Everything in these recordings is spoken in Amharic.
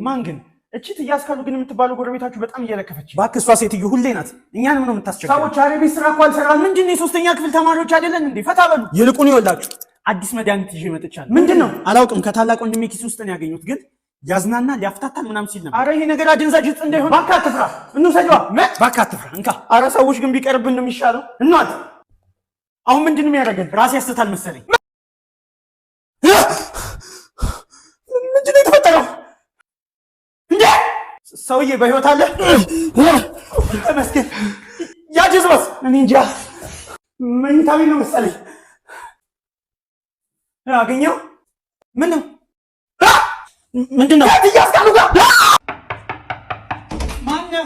ማን ግን እቺ ትያስካሉ ግን የምትባለው ጎረቤታችሁ በጣም እየለከፈች ባክሷ ሴትዮ ሁሌ ናት እኛንም ነው የምታስቸግረው ሰዎች አረቤ ስራ እንኳን ሰራን ምንድነው የሶስተኛ ክፍል ተማሪዎች አይደለን እንዴ ፈታ በሉ ይልቁን ይወላችሁ አዲስ መድኃኒት ይዤ መጥቻለሁ ምንድነው አላውቅም ከታላቅ ወንድሜ ኪስ ውስጥ ነው ያገኙት ግን ያዝናና ሊያፍታታል ምናምን ሲል ነበር አረ ይሄ ነገር አደንዛዥ እጽ እንዳይሆን ባካ አትፍራ እንውሰጂዋ ባካ አትፍራ እንካ አረ ሰዎች ግን ቢቀርብን ነው የሚሻለው እናት አሁን ምንድነው የሚያደርገን ራስ ያስተታል መሰለኝ ምንድነው የተፈጠረው እንዴ ሰውዬ በህይወት አለ ተመስገን ያጅዝበስ እኔ እንጃ መኝታ ቤት ነው መሰለኝ አገኘው ምንድነው ትያስካሉ ጋር ማነው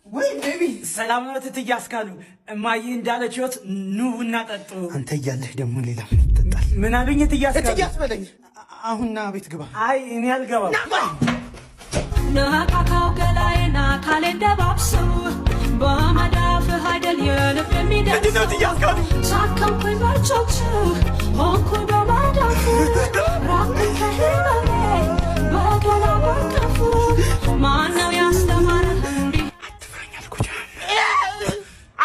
ወይ ቤቢ ሰላም ነው ትያስካሉ እማዬ እንዳለችዎት ኑ እናጠጡ አንተ እያለህ ደግሞ ሌላ ምን ይጠጣል ምን አሉኝ ትያስበለኝ አሁንና ቤት ግባ አይ እኔ አልገባም ናካካው ገላይና ካሌንደባብሰው በመዳፍ ሀይደል የልብ የሚደርስ ምንድነው ትያስካሉ ሳከምኩኝ ባልቾች ሆንኩኝ በመዳፍ ራቅን ከህመሜ በገላ በቀፉ ማነው ያስተማረህ እንዲህ አትፍራኝ አልኩህ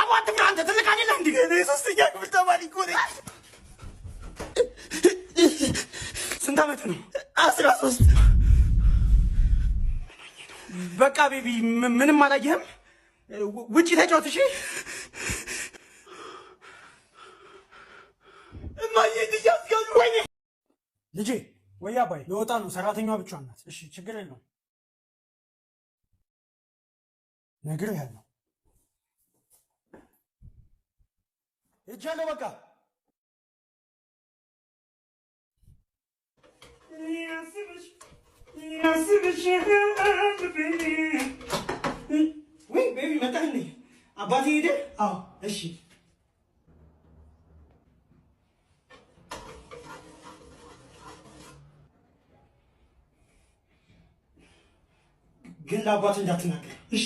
አቡ አትፍራ አንተ ትልቅ አይደለህ እንዲህ እኔ ሶስተኛ ክፍል ተማሪ እኮ ነኝ ስንት ዓመት ነው 13 በቃ ቤቢ ምንም አላየህም ውጪ ተጫወት እሺ እማዬ ትያስካሉ ወይ ልጄ ወይ አባይ ለወጣ ነው ሰራተኛዋ ብቻዋን ናት እሺ ችግር የለውም ነግሬሃለሁ ሄጃለሁ በቃ ወይ ቤቢ መጣህ እንዴ አባቴ ሄደ አዎ እሺ ግን ለአባት እንዳትናገር እሺ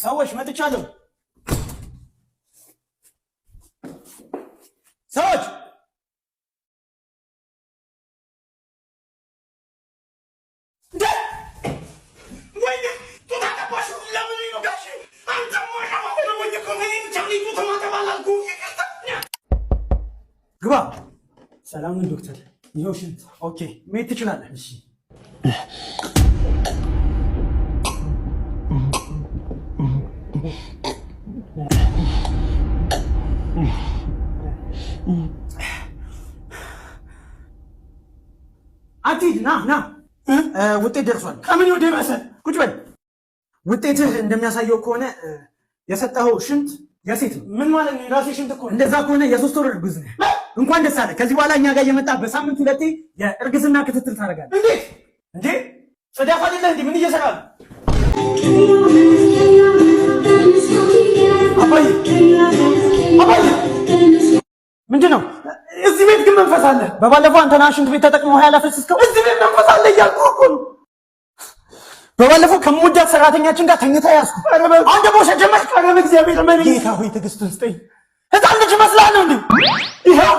ሰዎች መጥቻለሁ ሰዎች ግባ ሰላም ዶክተር ይኸው ሽንት ኦኬ መሄድ ትችላለህ እሺ አትሂድ ና ውጤት ደርሷል ከምን ወደ ባሰ ቁጭ በል ውጤትህ እንደሚያሳየው ከሆነ የሰጠኸው ሽንት የሴት ነው ምን ማለት ነው የራሴ ሽንት እኮ እንደዛ ከሆነ የ3 ወር እርጉዝ ነህ እንኳን ደስ አለህ ከዚህ በኋላ እኛ ጋር እየመጣ በሳምንት 2 የእርግዝና ክትትል ታደርጋለህ እንዴ ጽዳት አይደለህ እንዴ ምን እየሰራህ ነው አባዬ ምንድነው እዚህ ቤት ግን መንፈስ አለ በባለፈው አንተና ሽንት ቤት ተጠቅመው ያላፈስስከው እዚህ ቤት መንፈስ አለ እያልኩህ እኮ ነው በባለፈው ከመወዳት ሰራተኛችን ጋር ተኝታ ያዝኩ አንተ ቦሸ ጀመር ቀረበ እግዚአብሔር ማን ጌታ ሆይ ትዕግስቱን ስጠኝ ህፃን ልጅ መስላል ነው እንዴ ይሄው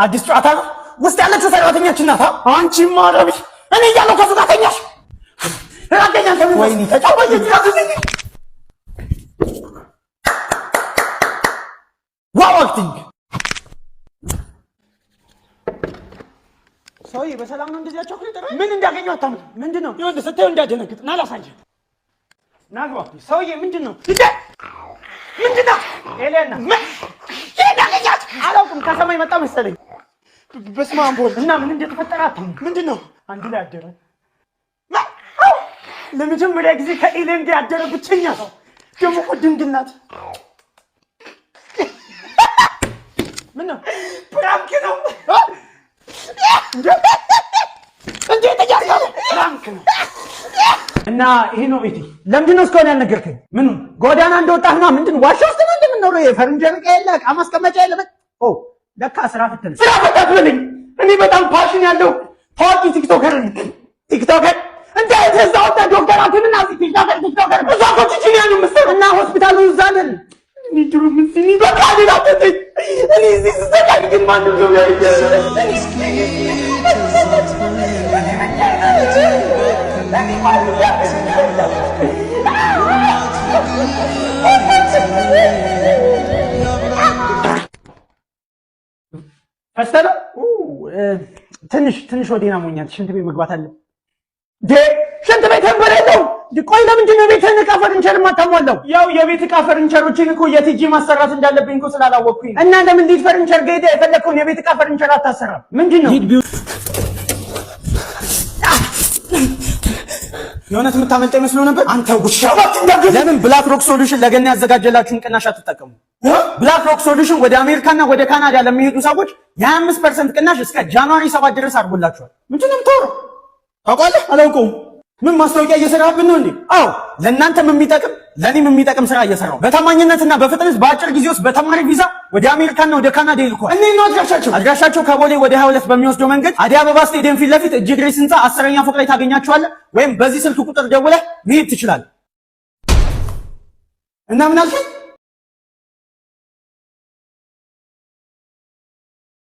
አዲስ ጨዋታ ነው ውስጥ ያለችው ሰራተኛችን ናት አንቺ ማረቢ እኔ እያለሁ ከሱ ጋር ተኛሽ ራቀኛ ወይኔ ተጫወተ ዋው አክቲንግ ሰውዬ በሰላም ነው እንደዚህ ያቻኩ ይጠራ ምን እንዳገኘው አታምጥ ምንድነው ይወንድ ስትዩ እንዳደነግጥ ና ላሳየ ናግባ ሰውዬ ምንድነው ምንድነው ኤሌና ይዳገኛት አላውቅም ከሰማይ መጣ መሰለኝ በስመ አብ ወልድ እና ምን እንደተፈጠረ አታምጥ ምንድነው አንድ ላይ አደረ ለመጀመሪያ ጊዜ ከኤሌን ጋር ያደረ ብቸኛ ሰው ደግሞ ድንግል ናት ምነው ፕራንክ ነው እንዴ ተያዝከው ፍራንክ ነው እና ይሄ ነው ቤቴ ለምንድነው እስካሁን ያልነገርከኝ ምን ጎዳና እንደወጣህና ምንድን ዋሻ ውስጥ ነው እንደምንኖረው የፈርኒቸር ዕቃ የለ ዕቃ ማስቀመጫ የለ ለካ ስራ ፈተልኝ እኔ በጣም ፓሽን ያለው ታዋቂ ቲክቶከር እንዴ ተዛውታ ዶክተር አትምና ቲክቶከር እዛ ኮቲችን ያኑ መስል እና ሆስፒታሉ ዛለን ኒድሩ ምን ሲኒ በቃ ዲላተኝ እኔ እዚህ ሰቃይ ግን ማንም ነው ያይደረ ፈስተለ ትንሽ ወዲና ሞኛት ሽንት ቤት መግባት አለ ሽንት ቤት ተንበረለው ቆይ ለምንድን ነው ቤትህን ዕቃ ፈርኒቸር የማታሟላው? ያው የቤት ዕቃ ፈርኒቸሮችን እኮ የትጂ ማሰራት እንዳለብኝ እኮ ስላላወቅኩኝ እና ለምን ሊድ ፈርኒቸር ገይደ የፈለከውን የቤት ዕቃ ፈርኒቸር አታሰራም? ምንድን ነው የሆነት የምታመልጠ ይመስለው ነበር አንተ ውሻ። ለምን ብላክ ሮክ ሶሉሽን ለገና ያዘጋጀላችሁን ቅናሽ አትጠቀሙ? ብላክ ሮክ ሶሉሽን ወደ አሜሪካና ወደ ካናዳ ለሚሄዱ ሰዎች የ25% ቅናሽ እስከ ጃንዋሪ 7 ድረስ አድርጎላችኋል። ምንድን ነው የምታወራው? ታውቃለህ? አላውቀውም። ምን ማስታወቂያ እየሰራህብን ነው እንዴ? አዎ ለእናንተም የሚጠቅም ለኔም የሚጠቅም ስራ እየሰራሁ በታማኝነትና በፍጥነት በአጭር ጊዜ ውስጥ በተማሪ ቪዛ ወደ አሜሪካና ወደ ካናዳ ይልኳል። እኔ ነው አድራሻቸው ከቦሌ ወደ 22 በሚወስደው መንገድ አዲስ አበባ ስቴዲየም ፊት ለፊት እጅ ግሬስ ህንፃ 10ኛ ፎቅ ላይ ታገኛቸዋለህ። ወይም በዚህ ስልክ ቁጥር ደውለህ መሄድ ትችላለህ። እና ምን አልከኝ?